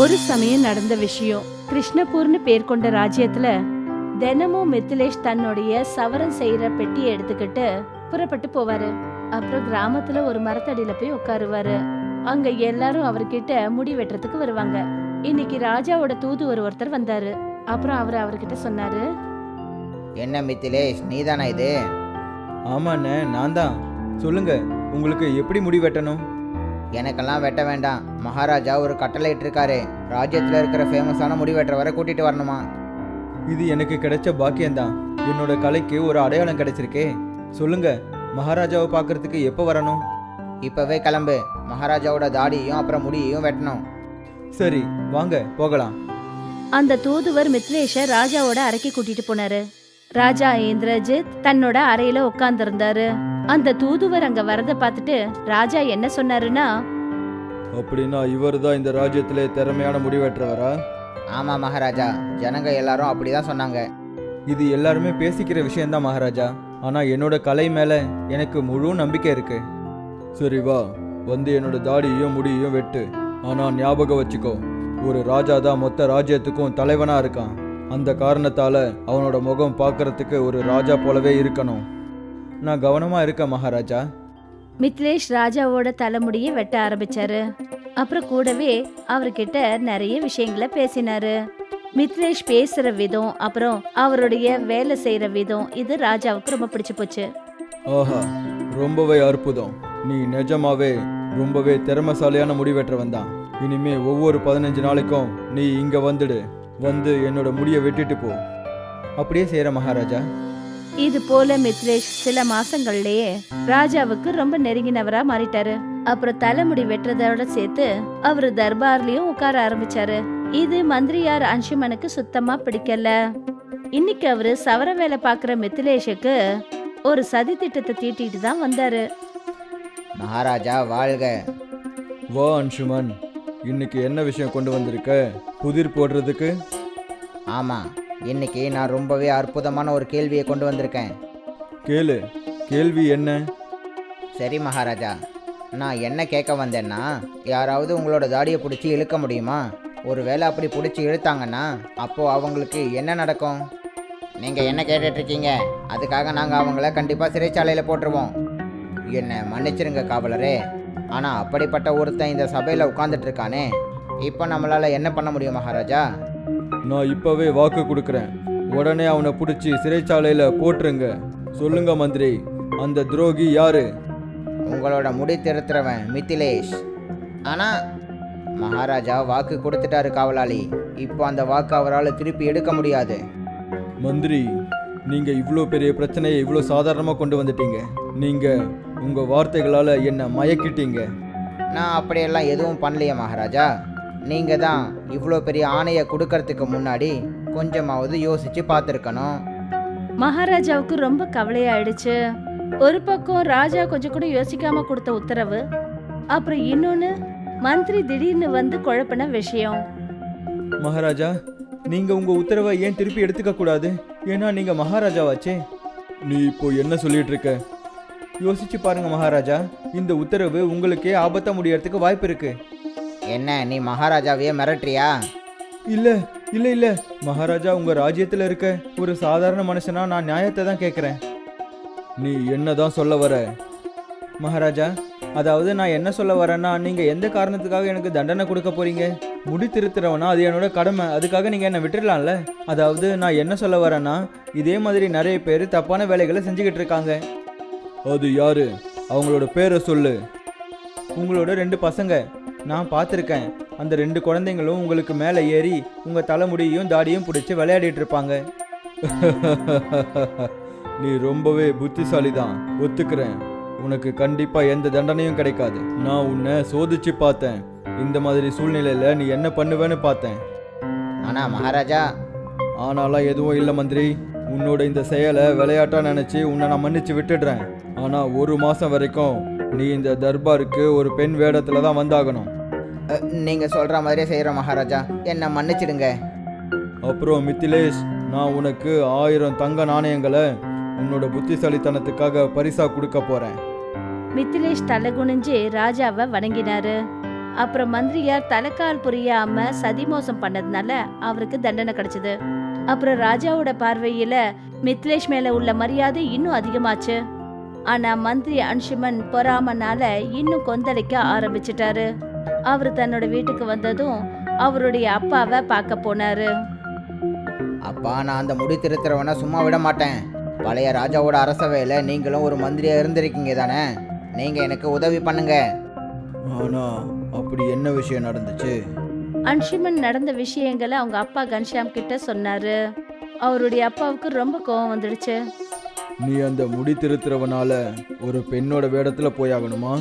ஒரு சமயம் நடந்த விஷயம். கிருஷ்ணபூர்னு பேர் கொண்ட ராஜ்யத்துல தினமும் மித்திலேஷ் தன்னுடைய சவரம் செய்யற பெட்டியை எடுத்துக்கிட்டு புறப்பட்டு போவாரு. அப்புறம் கிராமத்துல ஒரு மரத்தடியில போய் உட்காருவாரு. அங்க எல்லாரும் அவர்கிட்ட முடி வெட்டுறதுக்கு வருவாங்க. இன்னைக்கு ராஜாவோட தூதுவர் ஒருத்தர் வந்தாரு. அப்புறம் அவர்கிட்ட சொன்னாரு, என்ன மித்திலேஷ், நீதானா இது? ஆமாண்ணே, நான் தான். சொல்லுங்க, உங்களுக்கு எப்படி முடி வெட்டணும்? எனக்கெல்லாம் வெட்ட வேண்டாம். மகாராஜா ஒரு கட்டளை இட்டிருக்காரு. ராஜ்யத்தில் இருக்கிற ஃபேமஸான முடி வெட்டுறவரை கூட்டிட்டு வரணுமா? இது எனக்கு கிடைச்ச பாக்கியம்தான். என்னோட கலைக்கு ஒரு அடையாளம் கிடைச்சிருக்கே. சொல்லுங்க, மகாராஜாவை பார்க்கறதுக்கு எப்போ வரணும்? இப்பவே கிளம்பு. மகாராஜாவோட தாடியையும் அப்புறம் முடியையும் வெட்டணும். சரி, வாங்க போகலாம். அந்த தூதுவர் மித்லேஷ ராஜாவோட அறைக்கு கூட்டிட்டு போனாரு. ராஜா இந்திரஜித் தன்னோட அறையில உட்கார்ந்து இருந்தாரு. அந்த தூதுவர் அங்க வரத பார்த்துட்டு ராஜா என்ன சொன்னாருன்னா, அப்படின்னா இவர் தான் இந்த ராஜ்யத்திலே திறமையான முடி வெட்டுறவரா? ஆமா மகாராஜா, ஜனங்க எல்லாரும் அப்படிதான் சொன்னாங்க. இது எல்லாருமே பேசிக்கிற விஷயம்தான் மகாராஜா. ஆனா என்னோட கலை மேல எனக்கு முழு நம்பிக்கை இருக்கு. சரி வா, வந்து என்னோட தாடியையும் முடியையும் வெட்டு. ஆனா ஞாபகம் வச்சுக்கோ, ஒரு ராஜா தான் மொத்த ராஜ்யத்துக்கும் தலைவனா இருக்கான். அந்த காரணத்தால அவனோட முகம் பார்க்கறதுக்கு ஒரு ராஜா போலவே இருக்கணும். நான் கவனமா இருக்கேன் மகாராஜா. மித்லேஷ் ராஜாவோட தலைமுடியை வெட்ட ஆரம்பிச்சாரு. அப்புறம் கூடவே அவர்கிட்ட நிறைய விஷயங்களை பேசினாரு. மித்லேஷ் பேசுற விதம், அப்புறம் அவருடைய வேலை செய்யற விதம், இது ராஜாவுக்கு ரொம்ப பிடிச்சு போச்சு. ஆஹா, ரொம்பவே அற்புதம். நீ நிஜமாவே ரொம்பவே திறமைசாலியான முடி வெட்டுறவன் தான். இனிமே ஒவ்வொரு 15 நாளைக்கும் நீ இங்க வந்துடு. வந்து என்னோட முடியை வெட்டிட்டு போ. அப்படியே செய்யற மகாராஜா. இது போல மித்லேஷ் சில மாசங்கள்லயே ராஜாவுக்கு ரொம்ப நெருங்கினவரா மாறிட்டாரு. அப்புறம் தலைமுடி வெட்டுறதோட சேர்த்து அவரு தர்பார்லயும் உட்கார ஆரம்பிச்சாரு. இது மந்திரியார் அன்சுமனுக்கு சுத்தமா பிடிக்கல. இன்னைக்கு அவரு சவர வேலை பாக்குற மித்லேஷுக்கு ஒரு சதி திட்டத்தை தீட்டிட்டு தான் வந்தாரு. மகாராஜா வாழ்க. வா அன்சுமன், இன்னைக்கு என்ன விஷயம் கொண்டு வந்திருக்க? புதிர் போடுறதுக்கு? ஆமா, இன்னைக்கு நான் ரொம்பவே அற்புதமான ஒரு கேள்வியை கொண்டு வந்திருக்கேன். கேளு. கேள்வி என்ன? சரி மகாராஜா, நான் என்ன கேட்க வந்தேன்னா, யாராவது உங்களோட தாடியை பிடிச்சி இழுக்க முடியுமா? ஒருவேளை அப்படி பிடிச்சி இழுத்தாங்கன்னா அப்போ அவங்களுக்கு என்ன நடக்கும்? நீங்க என்ன கேட்டுட்டு இருக்கீங்க? அதுக்காக நாங்கள் அவங்கள கண்டிப்பாக சிறைச்சாலையில் போட்டுருவோம். என்ன மன்னிச்சிருங்க காவலரே, ஆனால் அப்படிப்பட்ட ஒருத்தன் இந்த சபையில் உட்காந்துட்டு இருக்கானே, இப்போ நம்மளால் என்ன பண்ண முடியும் மகாராஜா? நான் இப்பவே வாக்கு கொடுக்குறேன். உடனே அவனை பிடிச்சி சிறைச்சாலையில போட்டுருங்க. சொல்லுங்க மந்திரி, அந்த துரோகி யாரு? உங்களோட முடி திருத்துறவன் மித்திலேஷ். ஆனால் மகாராஜா வாக்கு கொடுத்துட்டாரு காவலாளி. இப்போ அந்த வாக்கு அவரால் திருப்பி எடுக்க முடியாது. மந்திரி, நீங்க இவ்வளோ பெரிய பிரச்சனையை இவ்வளோ சாதாரணமாக கொண்டு வந்துட்டீங்க. நீங்க உங்க வார்த்தைகளால என்ன மயக்கிட்டீங்க. நான் அப்படியெல்லாம் எதுவும் பண்ணலையே மகாராஜா. நீங்கள் தான் இவ்வளோ பெரிய ஆணையை கொடுக்கறதுக்கு முன்னாடி கொஞ்சமாவது யோசிச்சு பார்த்துருக்கணும். மகாராஜாவுக்கு ரொம்ப கவலையாயிடுச்சு. ஒரு பக்கம் ராஜா கொஞ்சம் கூட யோசிக்காம கொடுத்த உத்தரவு, அப்புறம் இன்னொன்னு மந்திரி திடீர்னு வந்து குழப்பின விஷயம். மகாராஜா, நீங்க உங்க உத்தரவை ஏன் திருப்பி எடுத்துக்க கூடாது? ஏன்னா நீங்க மகாராஜாவாச்சே. நீ இப்போ என்ன சொல்லிட்டு இருக்க? யோசிச்சு பாருங்க மகாராஜா, இந்த உத்தரவு உங்களுக்கே ஆபத்தா முடியறதுக்கு வாய்ப்பு இருக்கு. என்ன, நீ மகாராஜாவையே மிரட்டுறியா? இல்ல இல்ல இல்ல மகாராஜா, உங்க ராஜ்யத்துல இருக்க ஒரு சாதாரண மனுஷனா நான் நியாயத்தை தான் கேட்கிறேன். நீ என்னதான் சொல்ல வர? மகாராஜா, அதாவது நான் என்ன சொல்ல வரேன்னா, நீங்க எந்த காரணத்துக்காக எனக்கு தண்டனை கொடுக்க போறீங்க? முடி திருத்துறவனா, அது என்னோட கடமை. அதுக்காக நீங்க என்ன விட்டுடலாம்ல. அதாவது நான் என்ன சொல்ல வரேன்னா, இதே மாதிரி நிறைய பேர் தப்பான வேலைகளை செஞ்சுக்கிட்டு இருக்காங்க. அது யாரு? அவங்களோட பேரை சொல்லு. உங்களோட 2 பசங்க. நான் பார்த்துருக்கேன். அந்த 2 குழந்தைங்களும் உங்களுக்கு மேலே ஏறி உங்க தலைமுடியும் தாடியும் பிடிச்சி விளையாடிட்டு இருப்பாங்க. நீ ரொம்பவே புத்திசாலி தான், ஒத்துக்கிறேன். உனக்கு கண்டிப்பா எந்த தண்டனையும் கிடைக்காது. நான் உன்னை சோதிச்சு பார்த்தேன். இந்த மாதிரி சூழ்நிலையில நீ என்ன பண்ணுவேன்னு பார்த்தேன். ஆனால் மகாராஜா, ஆனாலாம் எதுவும் இல்லை மந்திரி. உன்னோட இந்த செயலை விளையாட்டா நினைச்சு உன்னை நான் மன்னிச்சு விட்டுடுறேன். ஆனா 1 மாசம் வரைக்கும் நீ இந்த தர்பாருக்கு ஒரு பெண் வேடத்துல தான் வந்தாகணும். நீங்கள் சொல்கிற மாதிரியே செய்கிற மகாராஜா, என்னை மன்னிச்சிடுங்க. அப்புறம் மித்திலேஷ், நான் உனக்கு 1000 தங்க நாணயங்களை உன்னோட புத்திசாலித்தனத்துக்காக பரிசா கொடுக்க போறேன். மித்திலேஷ் தலை குனிஞ்சு ராஜாவை வணங்கினாரு. அப்புறம் மந்திரியார் தலைக்கால் புரியாம சதி மோசம் பண்ணதுனால அவருக்கு தண்டனை கிடைச்சது. அப்புறம் ராஜாவோட பார்வையில மித்லேஷ் மேல உள்ள மரியாதை இன்னும் அதிகமாச்சு. ஆனா மந்திரி அன்சுமன் பொறாமனால இன்னும் கொந்தளிக்க ஆரம்பிச்சிட்டாரு. அவரு தன்னோட வீட்டுக்கு வந்ததும் அவருடைய அப்பாவை பார்க்க போனாரு. அப்பா, நான் அந்த முடி திருத்துறவனை சும்மா விட மாட்டேன். பழைய ராஜாவோட அரசவையில் நீங்களும் ஒரு மந்திரியாக இருந்திருக்கீங்க தானே? நீங்கள் எனக்கு உதவி பண்ணுங்க. ஆனா அப்படி என்ன விஷயம் நடந்துச்சு? அன்சுமன் நடந்த விஷயங்களை அவங்க அப்பா கன்ஷாம் கிட்ட சொன்னாரு. அவருடைய அப்பாவுக்கு ரொம்ப கோவம் வந்துடுச்சு. நீ அந்த முடி திருத்துறவனால ஒரு பெண்ணோட வேடத்துல போயாகணுமா?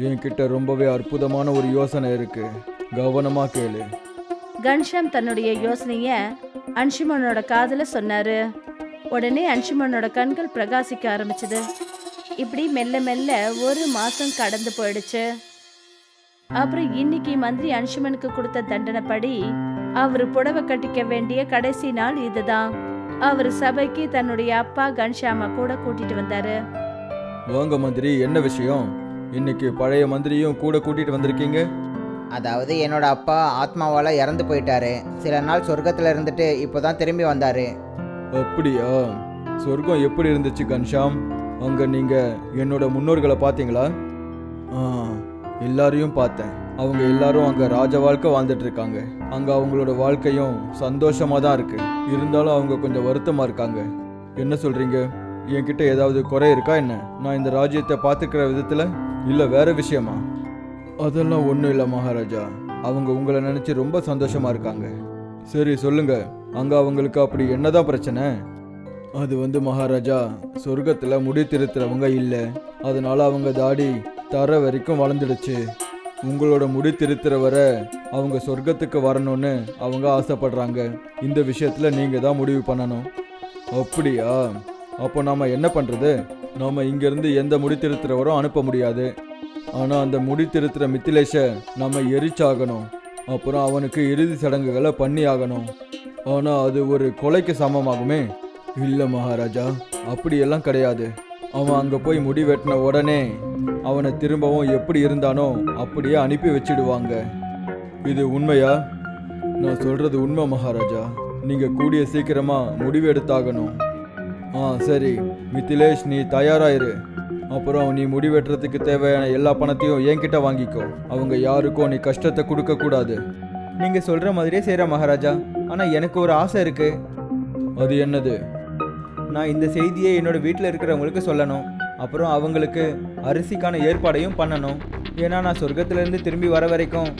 என்கிட்ட ரொம்பவே அற்புதமான ஒரு யோசனை இருக்கு, கவனமா கேளு. கன்ஷாம் தன்னுடைய யோசனைய அன்சுமனோட காதுல சொன்னாரு. உடனே அன்சுமனோட கண்கள் பிரகாசிக்க ஆரம்பிச்சது. இப்படி மெல்ல மெல்ல ஒரு மாசம் கடந்து போயிடுச்சு. அப்புறம் இன்னைக்கு மந்திரி அன்சுமனுக்கு கொடுத்த தண்டனைப்படி அவரு புடவை கட்டிக்க வேண்டிய கடைசி நாள் இதுதான். அவர் சபைக்கு தன்னுடைய அப்பா கன்ஷாம கூட கூட்டிட்டு வந்தாரு. வாங்க மந்திரி, என்ன விஷயம்? இன்னைக்கு பழைய மந்திரியும் கூட கூட்டிட்டு வந்திருக்கீங்க? அதாவது என்னோட அப்பா ஆத்மாவால் இறந்து போயிட்டாரு. சில நாள் சொர்க்கத்தில் இருந்துட்டு இப்போ தான் திரும்பி வந்தார். அப்படியா? சொர்க்கம் எப்படி இருந்துச்சு கன்ஷாம்? அங்க நீங்க என்னோட முன்னோர்களை பார்த்தீங்களா? எல்லாரையும் பார்த்தேன். அவங்க எல்லாரும் அங்க ராஜ வாழ்க்கை வாழ்ந்துட்டு இருக்காங்க. அங்க அவங்களோட வாழ்க்கையும் சந்தோஷமா தான் இருக்கு. இருந்தாலும் அவங்க கொஞ்சம் வருத்தமா இருக்காங்க. என்ன சொல்றீங்க? என்கிட்ட ஏதாவது குறை இருக்கா என்ன? நான் இந்த ராஜ்யத்தை பார்த்துக்கிற விதத்துல இல்ல வேற விஷயமா? அதெல்லாம் ஒன்றும் இல்லை மகாராஜா. அவங்க உங்களை நினைச்சு ரொம்ப சந்தோஷமா இருக்காங்க. சரி சொல்லுங்க, அங்க அவங்களுக்கு அப்படி என்னதான் பிரச்சனை? அது மகாராஜா, சொர்க்கத்துல முடி திருத்துறவங்க இல்லை. அதனால அவங்க தாடி தர வரைக்கும் வளர்ந்துடுச்சு. உங்களோட முடி திருத்துறவர அவங்க சொர்க்கத்துக்கு வரணும்னு அவங்க ஆசைப்படுறாங்க. இந்த விஷயத்துல நீங்க தான் முடிவு பண்ணணும். அப்படியா? அப்போ நாம என்ன பண்றது? நாம இங்கிருந்து எந்த முடி திருத்துறவரும் அனுப்ப முடியாது. ஆனா அந்த முடி திருத்துற மித்திலேஷை நம்ம எரிச்சாகணும். அப்புறம் அவனுக்கு இறுதி சடங்குகளை பண்ணி ஆகணும். ஆனா அது ஒரு கொலைக்கு சமமாகுமே. இல்ல மகாராஜா, அப்படியெல்லாம் கிடையாது. அவன் அங்க போய் முடி வெட்டின உடனே அவனை திரும்பவும் எப்படி இருந்தானோ அப்படியே அனுப்பி வச்சிடுவாங்க. இது உண்மையா? நான் சொல்றது உண்மை மகாராஜா. நீங்க கூடிய சீக்கிரமா முடிவு எடுத்தாகணும். சரி மித்திலேஷ், நீ தயாராயிரு. அப்புறம் நீ முடி வெட்டுறதுக்கு தேவையான எல்லா பணத்தையும் என்கிட்ட வாங்கிக்கோ. அவங்க யாருக்கும் நீ கஷ்டத்தை கொடுக்க கூடாது. நீங்க சொல்ற மாதிரியே செய்யற மகாராஜா. ஆனா எனக்கு ஒரு ஆசை இருக்கு. அது என்னது? நான் இந்த செய்தியை என்னோட வீட்டில் இருக்கிறவங்களுக்கு சொல்லணும். அப்புறம் அவங்களுக்கு அரிசிக்கான ஏற்பாடையும் பண்ணணும். ஏன்னா நான் சொர்க்கத்திலேருந்து திரும்பி வர வரைக்கும்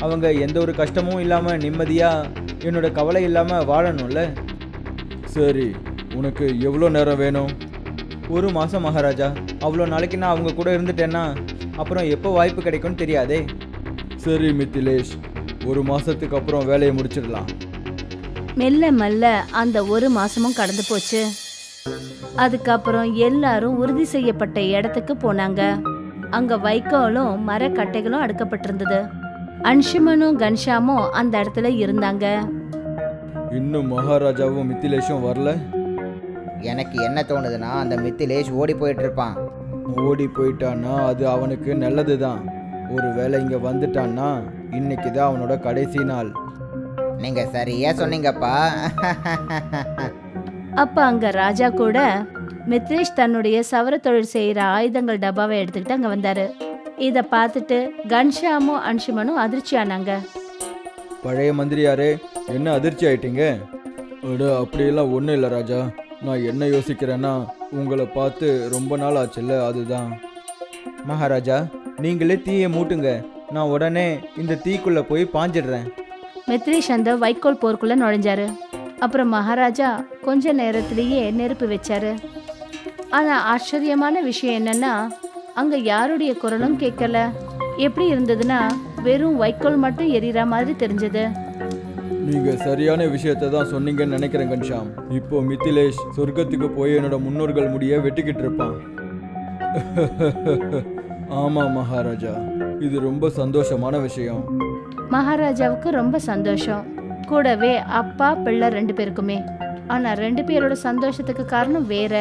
அவங்க எந்த ஒரு கஷ்டமும் இல்லாமல் நிம்மதியாக என்னோட கவலை இல்லாமல் வாழணும்ல. சரி, உனக்கு எவ்வளோ நேரம் வேணும்? 1 மாதம் மகாராஜா. அவ்வளோ நாளைக்கு நான் அவங்க கூட இருந்துட்டேன்னா அப்புறம் எப்போ வாய்ப்பு கிடைக்கும்னு தெரியாதே. சரி மித்திலேஷ், 1 மாசத்துக்கு அப்புறம் வேலையை முடிச்சிடலாம். மெல்ல மெல்ல அந்த 1 மாசமும் கடந்து போச்சு. அதுக்கப்புறம் எல்லாரும் உறுதி செய்யப்பட்ட இடத்துக்கு போனாங்க. அங்க வைக்கோலும் மரக்கட்டைகளும் அடுக்கப்பட்டிருந்தது. அன்சுமனும் கன்ஷாமும் அந்த இடத்துல இருந்தாங்க. இன்னும் மகாராஜாவும் மித்திலேஷும் வரல. எனக்கு என்ன தோணுதுன்னா, அந்த மித்திலேஷ் ஓடி போயிட்டு இருப்பான். ஓடி போயிட்டான்னா அது அவனுக்கு நல்லது தான். ஒருவேளை இங்கே வந்துட்டான்னா இன்னைக்கு தான் அவனோட கடைசி நாள். நீங்கள் சரியா சொன்னீங்கப்பா. அப்ப அங்க ராஜா கூட மித்லேஷ் தன்னுடைய சவர தொழில் செய்யற ஆயுதங்கள் டப்பாவை எடுத்துக்கிட்டு அங்க வந்தாரு. இத பார்த்துட்டு கன்ஷாமும் அன்சுமனும் அதிர்ச்சி ஆனாங்க. பழைய மந்திரியாரே, என்ன அதிர்ச்சி ஆயிட்டீங்க? அப்படியெல்லாம் ஒன்றும் இல்லை ராஜா. நான் என்ன யோசிக்கிறேன்னா, உங்களை பார்த்து ரொம்ப நாள் ஆச்சுல்ல, அதுதான். மகாராஜா, நீங்களே தீயை மூட்டுங்க. நான் உடனே இந்த தீக்குள்ள போய் பாஞ்சிடுறேன். மித்லேஷ் அந்த வைக்கோல் போருக்குள்ள நுழைஞ்சாரு. அப்புறம் மகாராஜா கொஞ்ச நேரத்திலேயே நெருப்பு வச்சாரு. ஆனா ஆச்சரியமான விஷயம் என்னன்னா, அங்க யாருடைய குரலும் கேட்கல. எப்படி இருந்ததுன்னா, வெறும் வைக்கோல் மட்டும் எரியற மாதிரி தெரிஞ்சது. நீங்க சரியான விஷயத்தை தான் சொன்னீங்கன்னு நினைக்கிறேன் கன்ஷாம். இப்போ மித்திலேஷ் சொர்க்கத்துக்கு போய் என்னோட முன்னோர்கள் முடிய வெட்டிக்கிட்டு இருப்பான். ஆமா மகாராஜா, இது ரொம்ப சந்தோஷமான விஷயம். மகாராஜாவுக்கு ரொம்ப சந்தோஷம். கூடவே அப்பா பிள்ளை 2 பேருக்குமே. ஆனா 2 பேரோட சந்தோஷத்துக்கு காரணம் வேற.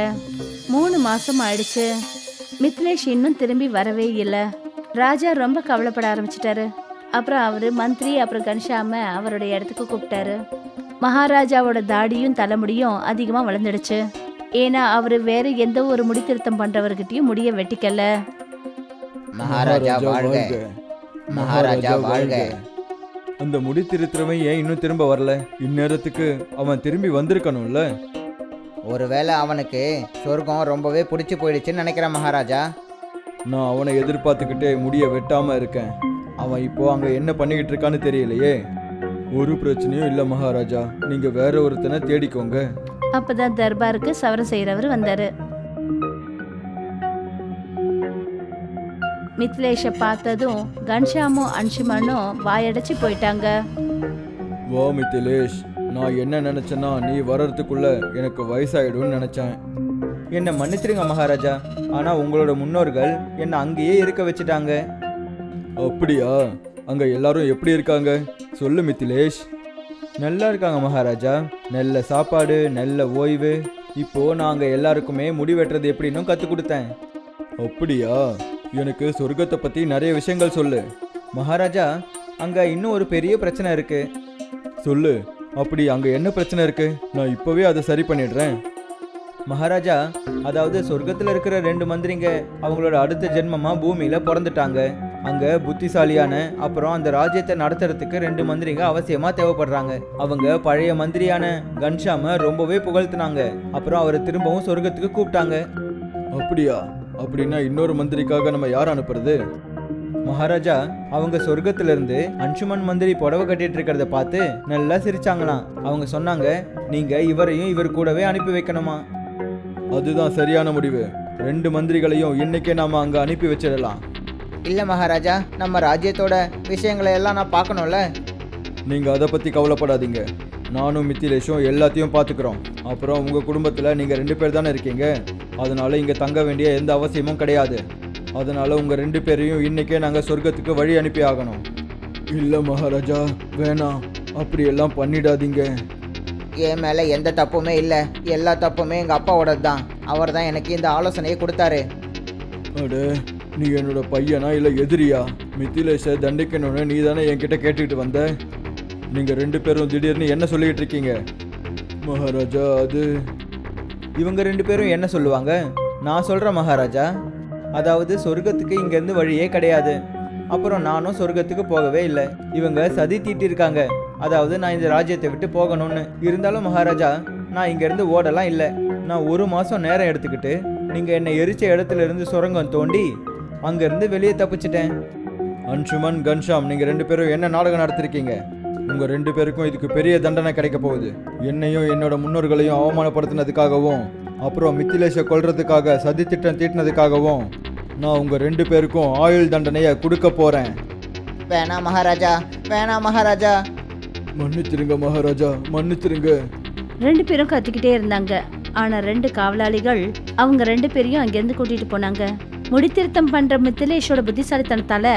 3 மாசம் ஆயிடுச்சு. மித்லேஷ் இன்னும் திரும்பி வரவே இல்லை. ராஜா ரொம்ப கவலைப்பட ஆரம்பிச்சிட்டாரு. அப்புறம் அவரு மந்திரி அப்புறம் கன்ஷாம அவருடைய இடத்துக்கு கூப்பிட்டாரு. மகாராஜாவோட தாடியும் தலைமுடியும் அதிகமா வளர்ந்துடுச்சு. ஏன்னா அவரு வேற எந்த ஒரு முடி திருத்தம் பண்றவர்கிட்டயும் முடிய வெட்டிக்கல. மகாராஜா வாழ்க, மகாராஜா வாழ்க. அந்த முடி திருத்துறவன் ஏன் இன்னும் திரும்ப வரல? இந்நேரத்துக்கு அவன் திரும்பி வந்திருக்கணும்ல. ஒருவேளை அவனுக்கு சொர்க்கம் ரொம்பவே பிடிச்சி போயிடுச்சுன்னு நினைக்கிறேன் மகாராஜா. நான் அவனை எதிர்பார்த்துக்கிட்டே முடிய வெட்டாம இருக்கேன். அவன் இப்போ அங்க என்ன பண்ணிக்கிட்டு இருக்கான்னு தெரியலையே. ஒரு பிரச்சனையும் இல்லை மகாராஜா, நீங்க வேற ஒருத்தனை தேடிக்கோங்க. அப்பதான் தர்பாருக்கு சவரம் செய்யறவர் வந்தாரு. மித்லேஷ பார்த்ததும் கன்ஷாமும் அன்ஷுமனும் வாயடைச்சு போயிட்டாங்க. வா மித்திலேஷ், நான் என்ன நினைச்சேன்னா நீ வர்றதுக்குள்ள எனக்கு வயசாயிடும்னு நினைச்சேன். என்னை மன்னிச்சிருங்க மகாராஜா, ஆனா உங்களோட முன்னோர்கள் என்னை அங்கேயே இருக்க வச்சுட்டாங்க. அப்படியா? அங்க எல்லாரும் எப்படி இருக்காங்க சொல்லு மித்திலேஷ். நல்லா இருக்காங்க மகாராஜா, நல்ல சாப்பாடு, நல்ல ஓய்வு. இப்போ நாங்க எல்லாருக்குமே முடி வெட்டுறது எப்படின்னு கற்றுக் கொடுத்தேன். அப்படியா? எனக்கு சொர்க்கத்தை பத்தி நிறைய விஷயங்கள் சொல்லு. மகாராஜா, அங்க இன்னும் ஒரு பெரிய பிரச்சனை இருக்கு. சொல்லு, அப்படி அங்க என்ன பிரச்சனை இருக்கு? நான் இப்பவே அதை சரி பண்ணிடுறேன். மகாராஜா, அதாவது சொர்க்கத்தில் இருக்கிற 2 மந்திரிங்க அவங்களோட அடுத்த ஜென்மமா பூமியில பிறந்துட்டாங்க. அங்க புத்திசாலியான அப்புறம் அந்த ராஜ்யத்தை நடத்துறதுக்கு 2 மந்திரிங்க அவசியமா தேவைப்படுறாங்க. அவங்க பழைய மந்திரியான கன்ஷாம ரொம்பவே புகழ்த்தினாங்க. அப்புறம் அவரை திரும்பவும் சொர்க்கத்துக்கு கூப்பிட்டாங்க. அப்படியா? அப்படின்னா இன்னொரு மந்திரிக்காக நம்ம யார் அனுப்புறது? மகாராஜா, அவங்க சொர்க்கத்துல இருந்து அன்சுமன் மந்திரி புடவை கட்டிட்டு இருக்கிறத பார்த்து நல்லா சிரிச்சாங்களாம். அவங்க சொன்னாங்க, நீங்க இவரையும் இவர் கூடவே அனுப்பி வைக்கணுமா. அதுதான் சரியான முடிவு. 2 மந்திரிகளையும் இன்னைக்கே நாம அங்க அனுப்பி வச்சிடலாம். இல்லை மகாராஜா, நம்ம ராஜ்யத்தோட விஷயங்களை எல்லாம் நான் பார்க்கணும்ல. நீங்க அதை பத்தி கவலைப்படாதீங்க. நானும் மித்திலேஷும் எல்லாத்தையும் பார்த்துக்கிறோம். அப்புறம் உங்க குடும்பத்துல நீங்க 2 பேர் தானே இருக்கீங்க. அதனால இங்க தங்க வேண்டிய எந்த அவசியமும் கிடையாது. அதனால உங்க 2 பேரையும் இன்னைக்கே நாங்க சொர்க்கத்துக்கு வழி அனுப்பி ஆகணும். இல்ல மகாராஜா, வேணாம், அப்படியெல்லாம் பண்ணிடாதீங்க. என் மேலே எந்த தப்புமே இல்லை. எல்லா தப்புமே எங்கள் அப்பாவோடது தான். அவர் தான் எனக்கு இந்த ஆலோசனையை கொடுத்தாரு. அட, நீ என்னோட பையனா இல்லை எதிரியா? மித்திலேஷை தண்டிக்கணும்னு நீ தானே என்கிட்ட கேட்டுக்கிட்டு வந்த. நீங்க 2 பேரும் திடீர்னு என்ன சொல்லிக்கிட்டு இருக்கீங்க? மகாராஜா, அது இவங்க 2 பேரும் என்ன சொல்லுவாங்க? நான் சொல்கிறேன் மகாராஜா. அதாவது சொர்க்கத்துக்கு இங்கேருந்து வழியே கிடையாது. அப்புறம் நானும் சொர்க்கத்துக்கு போகவே இல்லை. இவங்க சதி தீட்டிருக்காங்க. அதாவது நான் இந்த ராஜ்யத்தை விட்டு போகணும்னு. இருந்தாலும் மகாராஜா, நான் இங்கேருந்து ஓடலாம் இல்லை. நான் 1 மாதம் நேரம் எடுத்துக்கிட்டு நீங்கள் என்னை எரிச்ச இடத்துல இருந்து சுரங்கம் தோண்டி அங்கேருந்து வெளியே தப்பிச்சிட்டேன். அன்சுமன், கன்ஷாம், நீங்கள் 2 பேரும் என்ன நாடகம் நடத்திருக்கீங்க? உங்கள் 2 பேருக்கும் இதுக்கு பெரிய தண்டனை கிடைக்க போகுது. என்னையும் என்னோட முன்னோர்களையும் அவமானப்படுத்தினதுக்காகவும் அப்புறம் மித்திலேஷை கொல்றதுக்காக சதி திட்டம் தீட்டினதுக்காகவும் நான் உங்கள் 2 பேருக்கும் ஆயுள் தண்டனையை கொடுக்க போகிறேன். வேணாம் மகாராஜா, வேணாம் மகாராஜா. மன்னிச்சிருங்க மகாராஜா, மன்னிச்சிருங்க. 2 பேரும் கத்திக்கிட்டே இருந்தாங்க. ஆனா 2 காவலாளிகள் அவங்க 2 பேரையும் அங்கிருந்து கூட்டிட்டு போனாங்க. முடித்திருத்தம் பண்ற மித்திலேஷோட புத்திசாலித்தனத்தால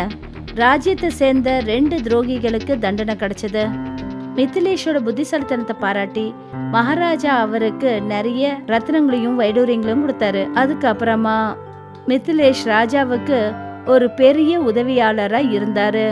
ராஜ்யத்தை சேர்ந்த 2 துரோகிகளுக்கு தண்டனை கிடைச்சது. மித்திலேஷோட புத்திசாலித்தனத்தை பாராட்டி மகாராஜா அவருக்கு நிறைய ரத்னங்களையும் வைடூரியங்களையும் கொடுத்தாரு. அதுக்கப்புறமா மித்திலேஷ் ராஜாவுக்கு ஒரு பெரிய உதவியாளரா இருந்தாரு.